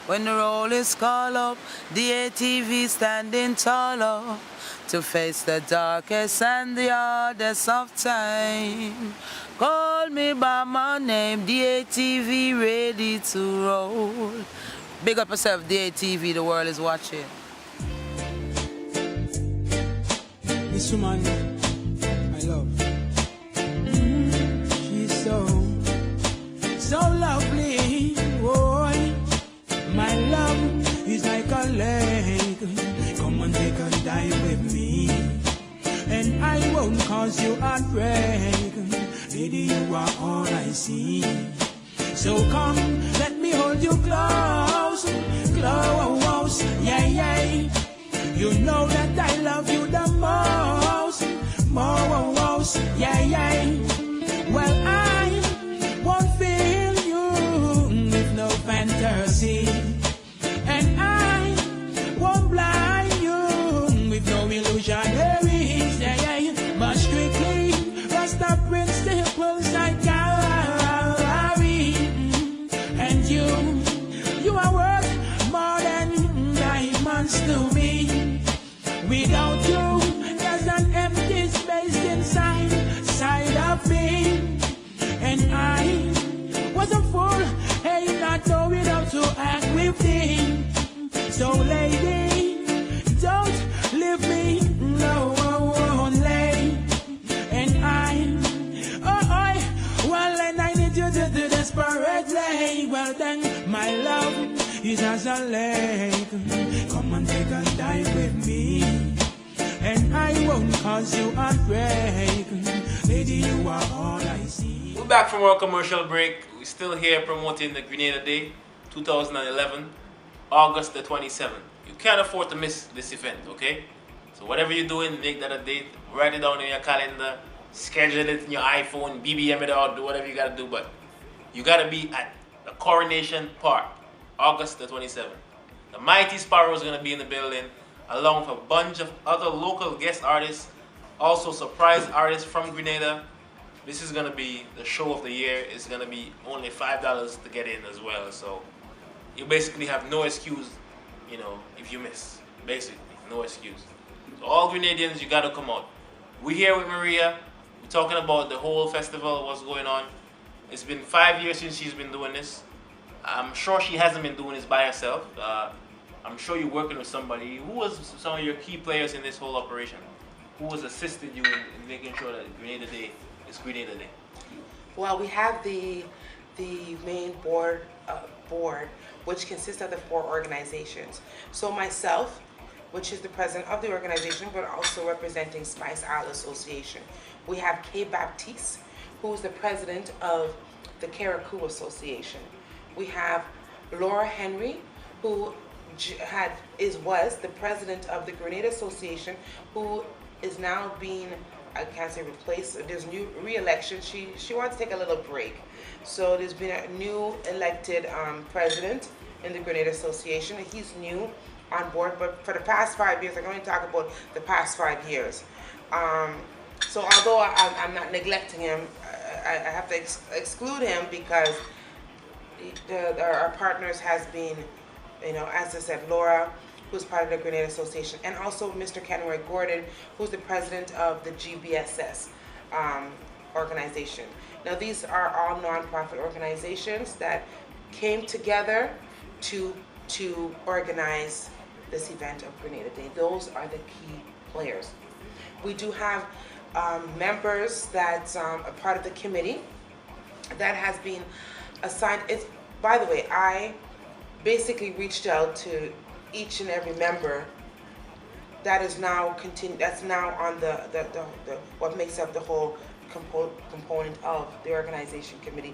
When the roll is called up, the ATV standing taller to face the darkest and the hardest of time. Call me by my name, the ATV ready to roll. Big up yourself, the ATV, the world is watching. This woman I love, she's so lovely, boy. My love is like a lake. Come and take a dive with me, and I won't cause you heartbreak. Lady, you are all I see. So come, let me hold you close, close, yeah, yeah. You know that I love you the most, yeah, yeah. Well, I won't feel you with no fantasy, and I won't blind you with no illusionaries, yeah, yeah. But strictly, Rasta principles I carry, and you are worth more than diamonds to me. Without you, there's an empty space inside of me. And I was a fool, hey, not knowing how to act with thee. So lady, don't leave me lonely. And well, and I need you to do desperately. Well then, my love is as a lake. Come and take a dive with me, and I won't cause you heartbreak. Lady, you are all I see. We're back from our commercial break. We're still here promoting the Grenada Day 2011, August the 27th. You can't afford to miss this event, okay? So whatever you're doing, make that a date, write it down in your calendar, schedule it in your iPhone, BBM it out, do whatever you gotta do, but you gotta be at the Coronation Park, August the 27th. The mighty Sparrow is gonna be in the building, along with a bunch of other local guest artists, also surprise artists from Grenada. This is gonna be the show of the year. It's gonna be only $5 to get in as well, so you basically have no excuse, you know, if you miss. Basically, no excuse. So all Grenadians, you gotta come out. We're here with Maria. We're talking about the whole festival, what's going on. It's been 5 years since she's been doing this. I'm sure she hasn't been doing this by herself. I'm sure you're working with somebody. Who was some of your key players in this whole operation? Who was assisted you in making sure that Grenada Day is Grenada Day? Well, we have the main board, which consists of the 4 organizations. So myself, which is the president of the organization, but also representing Spice Isle Association. We have Kay Baptiste, who is the president of the Carriacou Association. We have Laura Henry, who was the president of the Grenada Association, who is now being, I can't say replaced, there's new re-election. She wants to take a little break. So there's been a new elected president in the Grenada Association. He's new on board, but for the past 5 years, I can only talk about the past 5 years. So although I'm not neglecting him, I have to exclude him because our partners has been, you know, as I said, Laura, who's part of the Grenada Association, and also Mr. Kenroy Gordon, who's the president of the GBSS organization. Now, these are all nonprofit organizations that came together to organize this event of Grenada Day. Those are the key players. We do have members that are part of the committee that has been assigned. By the way, I basically reached out to each and every member that is now that's now on the what makes up the whole component of the organization committee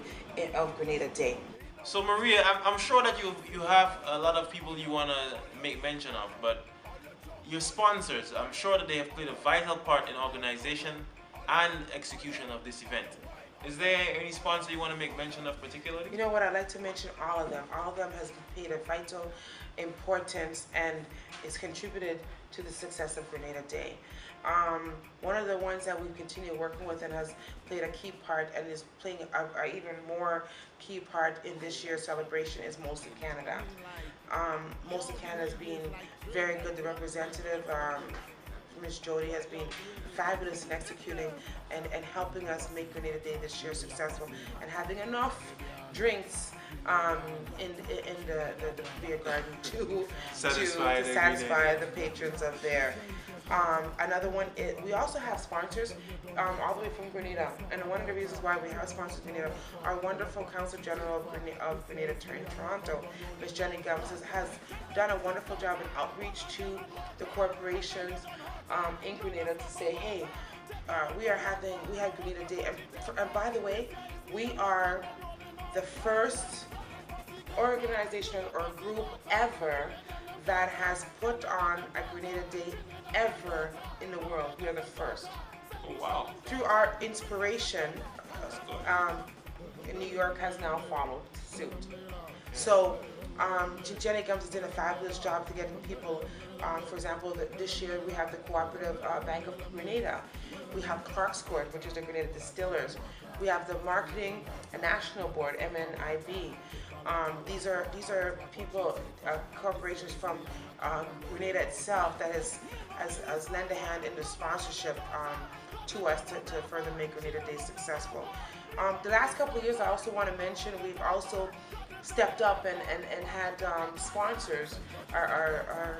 of Grenada Day. So Maria, I'm sure that you have a lot of people you want to make mention of, but your sponsors, I'm sure that they have played a vital part in organization and execution of this event. Is there any sponsor you want to make mention of particularly? You know what? I'd like to mention all of them. All of them has played a vital importance and is contributed to the success of Grenada Day. One of the ones that we continue working with and has played a key part and is playing a even more key part in this year's celebration is Most in Canada. Most in Canada has been very good. The representative, Ms. Jody, has been fabulous in executing and helping us make Grenada Day this year successful and having enough drinks in the beer garden to satisfy the patrons of there. Another one is, we also have sponsors all the way from Grenada, and one of the reasons why we have sponsors in Grenada, our wonderful Council General of Grenada in Toronto, Ms. Jenny Gums, has done a wonderful job in outreach to the corporations in Grenada to say, hey, we had Grenada Day, and by the way, we are the first organization or group ever that has put on a Grenada Day ever in the world. We are the first. Oh, wow. Through our inspiration, New York has now followed suit. So Jenny Gums did a fabulous job to getting people, for example, this year we have the Cooperative Bank of Grenada. We have Clark's Court, which is the Grenada Distillers. We have the Marketing National Board, MNIB. These are people, corporations from Grenada itself that has lent a hand in the sponsorship to us to further make Grenada Day successful. The last couple of years, I also want to mention, we've also stepped up and had sponsors, our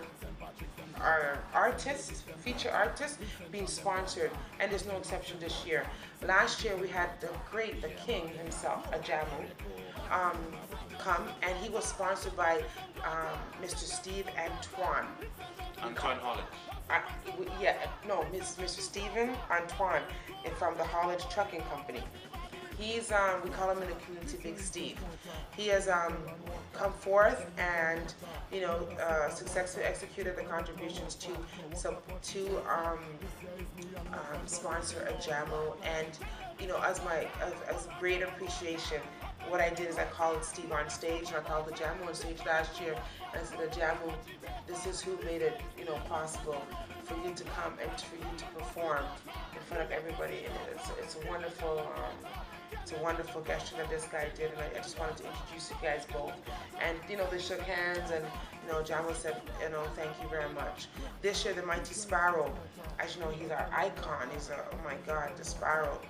artists, feature artists, being sponsored, and there's no exception this year. Last year we had the king himself, Ajamu, come, and he was sponsored by Mr. Steve Antoine. Antoine Holland. Mr. Stephen Antoine, and from the Holland Trucking Company. He's, we call him in the community Big Steve. He has come forth and, successfully executed the contributions to sponsor a JAMO. And, as great appreciation, what I did is I called Steve on stage, and I called the JAMO on stage last year, and I said, the JAMO, this is who made it, possible for you to come and for you to perform in front of everybody. And it's a wonderful, gesture that this guy did, and I just wanted to introduce you guys both. And they shook hands, and JAMO said, thank you very much. This year, the Mighty Sparrow, as you know, he's our icon. He's oh my God, the Sparrow.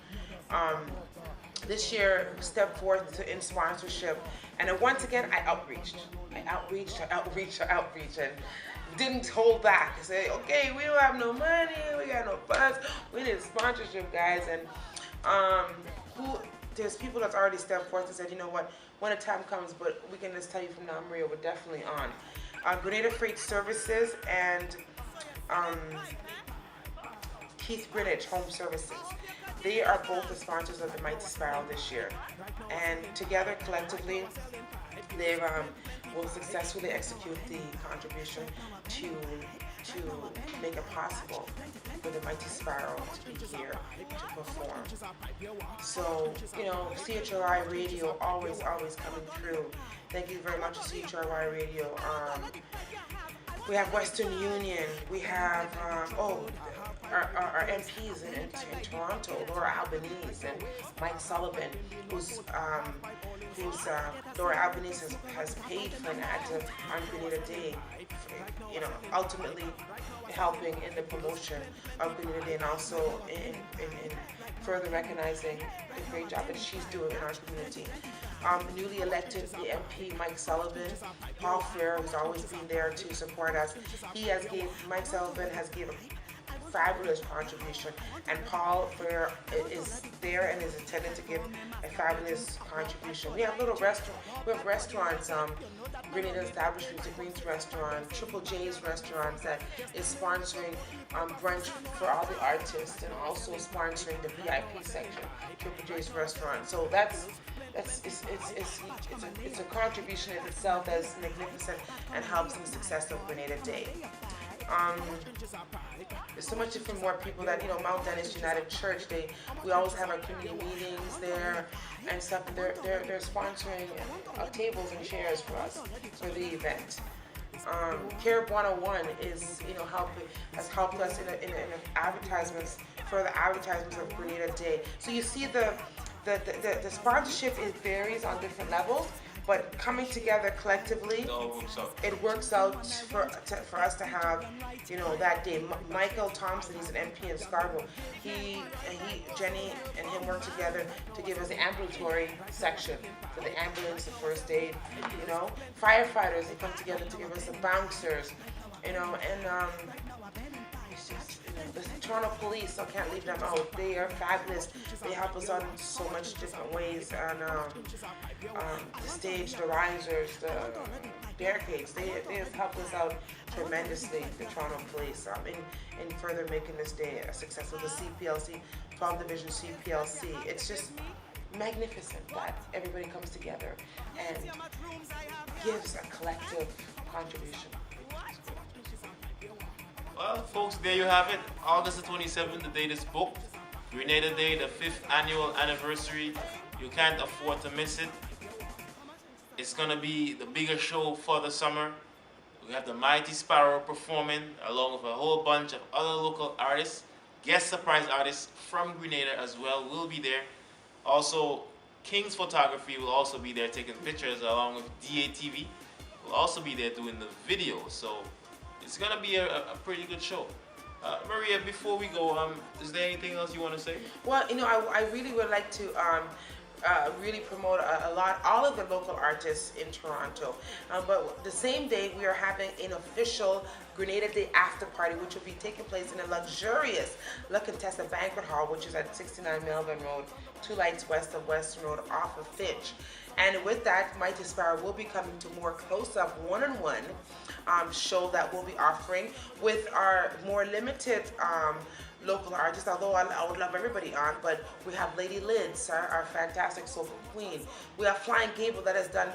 This year, stepped forth in sponsorship, and then once again, I outreached, and didn't hold back. I say, okay, we don't have no money, we got no funds, we need sponsorship, guys. And there's people that's already stepped forth and said, you know what, when the time comes, but we can just tell you from now, Maria, we're definitely on. Grenada Freight Services and Keith Greenwich Home Services. They are both the sponsors of the Mighty Sparrow this year. And together, collectively, they will successfully execute the contribution to make it possible for the Mighty Sparrow to be here to perform. So, CHRI Radio always coming through. Thank you very much to CHRI Radio. We have Western Union. We have, our MPs in Toronto, Laura Albanese and Mike Sullivan, who's Laura Albanese has paid for an ad on Grenada Day, ultimately helping in the promotion of Grenada Day and also in further recognizing the great job that she's doing in our community. Newly elected the MP Mike Sullivan, Paul Fair, who's always been there to support us. Mike Sullivan has given fabulous contribution, and Paul Fair is there and is intended to give a fabulous contribution. We have restaurants, Grenada Establishments, the Greens Restaurant, Triple J's Restaurants that is sponsoring brunch for all the artists and also sponsoring the VIP section, Triple J's Restaurant. So it's a contribution in itself that's magnificent and helps in the success of Grenada Day. There's so much different more people that, Mount Dennis United Church, we always have our community meetings there and stuff. They're sponsoring tables and chairs for us for the event. Carib 101 is, has helped us in advertisements, for the advertisements of Grenada Day. So you see the sponsorship, it varies on different levels, but coming together collectively, it works out for us to have, that day. Michael Thompson, he's an MP in Sparrow. Jenny and him work together to give us the ambulatory section for the ambulance, the first aid, Firefighters, they come together to give us the bouncers, and it's just, the Toronto Police, I can't leave them out. They are fabulous. They help us out in so much different ways. And the stage, the risers, the barricades, they have helped us out tremendously, the Toronto Police, in further making this day a success with the CPLC, 12 Division CPLC. It's just magnificent that everybody comes together and gives a collective contribution. Well, folks, there you have it. August the 27th, the date is booked. Grenada Day, the 5th annual anniversary. You can't afford to miss it. It's going to be the biggest show for the summer. We have the Mighty Sparrow performing, along with a whole bunch of other local artists. Guest surprise artists from Grenada as well will be there. Also, King's Photography will also be there taking pictures, along with DATV. Will also be there doing the video. So it's gonna be a pretty good show. Maria, before we go, is there anything else you want to say? Well, I really would like to really promote all of the local artists in Toronto. But the same day, we are having an official Grenada Day after party, which will be taking place in a luxurious La Contessa Banquet Hall, which is at 69 Melbourne Road, 2 lights west of Western Road off of Fitch. And with that, Mighty Sparrow will be coming to more close-up one-on-one show that we'll be offering with our more limited local artists, although I would love everybody on, but we have Lady Lids, our fantastic soulful queen. We have Flying Gable that has done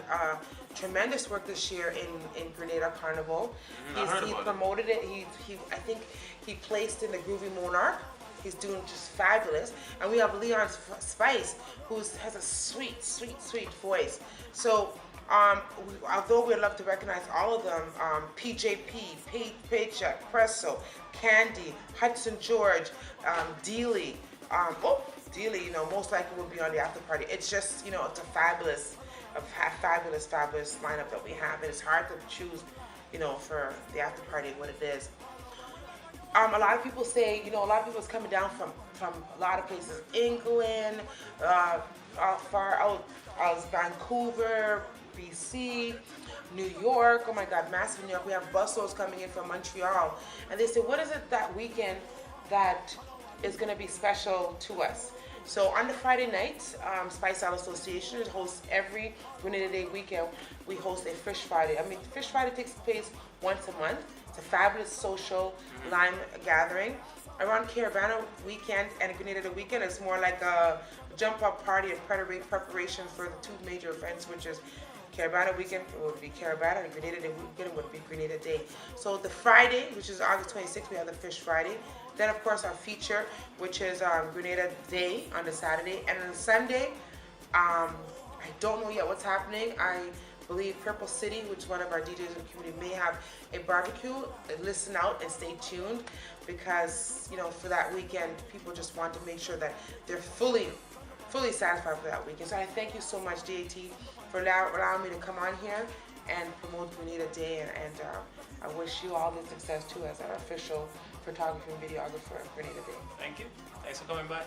tremendous work this year in Grenada Carnival. He promoted it. I think he placed in the Groovy Monarch. He's doing just fabulous. And we have Leon Spice, who has a sweet, sweet, sweet voice. So although we'd love to recognize all of them, PJP, Paycheck, Presso, Candy, Hudson George, Dealey, Dealey, most likely will be on the after party. It's just, it's a fabulous lineup that we have, and it's hard to choose, for the after party what it is. A lot of people say, a lot of people is coming down from a lot of places, England, far out, Vancouver, BC, New York. Oh my God, massive New York. We have busloads coming in from Montreal, and they say, what is it that weekend that is going to be special to us? So on the Friday night, Spice Isle Association hosts every Grenada Day weekend. We host a Fish Friday. Fish Friday takes place once a month. It's a fabulous social lime gathering. Around Caravana weekend and Grenada Day weekend, it's more like a jump up party and preparation for the two major events, which is Caravana weekend would be Caravana, and Grenada Day weekend would be Grenada Day. So the Friday, which is August 26th, we have the Fish Friday. Then, of course, our feature, which is Grenada Day on the Saturday. And on the Sunday, I don't know yet what's happening. I believe Purple City, which is one of our DJs in the community, may have a barbecue. Listen out and stay tuned, because, for that weekend, people just want to make sure that they're fully satisfied for that weekend. So I thank you so much, DAT, for allowing me to come on here and promote Grenada Day, and I wish you all the success too as our official photographer and videographer of Grenada Day. Thank you. Thanks for coming by.